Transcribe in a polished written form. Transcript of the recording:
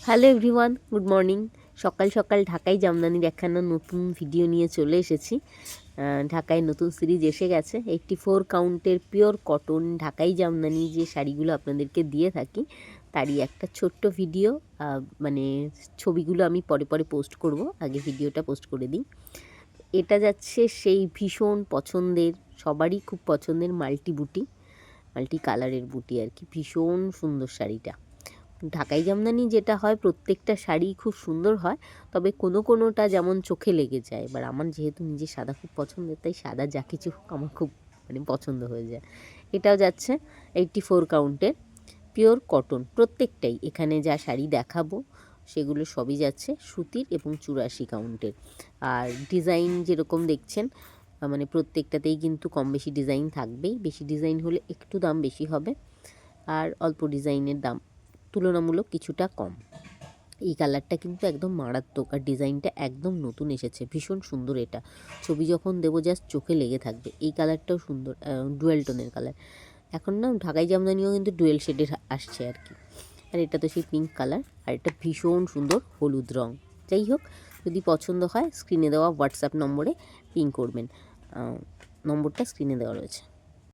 Hello everyone, good morning. সকাল সকাল ঢাকায় জামদানির একখানা নতুন ভিডিও নিয়ে চলে এসেছি। ঢাকায় নতুন সিরিজ এসে গেছে 84 কাউন্টের পিওর কটন ঢাকাই জামদানি যে শাড়িগুলো আপনাদেরকে দিয়ে থাকি তারই একটা ছোট্ট ভিডিও। মানে ছবিগুলো আমি পরে পরে পোস্ট করব, আগে ভিডিওটা পোস্ট করে দিই। এটা যাচ্ছে সেই ভীষণ পছন্দের, সবারই খুব পছন্দের মাল্টি কালারের বুটি আর কি। ভীষণ সুন্দর শাড়িটা। ঢাকাই জামদানি যেটা হয় প্রত্যেকটা শাড়ি খুব সুন্দর হয়, তবে কোনোটা যেমন চোখে লেগে যায়। এবার আমার যেহেতু নিজে সাদা খুব পছন্দের, তাই সাদা যা কিছু হোক আমার খুব পছন্দ হয়ে যায়। এটাও যাচ্ছে 84 কাউন্টের পিওর কটন। প্রত্যেকটাই এখানে যা শাড়ি দেখাবো সেগুলো সবই যাচ্ছে সুতির এবং 84 কাউন্টের। আর ডিজাইন যেরকম দেখছেন, প্রত্যেকটাতেই কিন্তু কম বেশি ডিজাইন থাকবেই। বেশি ডিজাইন হলে একটু দাম বেশি হবে, আর অল্প ডিজাইনের দাম তুলনামূলক কিছুটা কম। এই কালারটা কিন্তু একদম মারাত্মক, আর ডিজাইনটা একদম নতুন এসেছে, ভীষণ সুন্দর। এটা ছবি যখন দেবো জাস্ট চোখে লেগে থাকবে। এই কালারটাও সুন্দর, ডুয়েল টোনের কালার। এখন না ঢাকাই জামদানিও কিন্তু ডুয়েল শেডের আসছে আর কি। আর এটা তো সেই পিঙ্ক কালার, আর এটা ভীষণ সুন্দর হলুদ রং। যাই হোক, যদি পছন্দ হয় স্ক্রিনে দেওয়া হোয়াটসঅ্যাপ নম্বরে পিং করবেন। নম্বরটা স্ক্রিনে দেওয়া রয়েছে।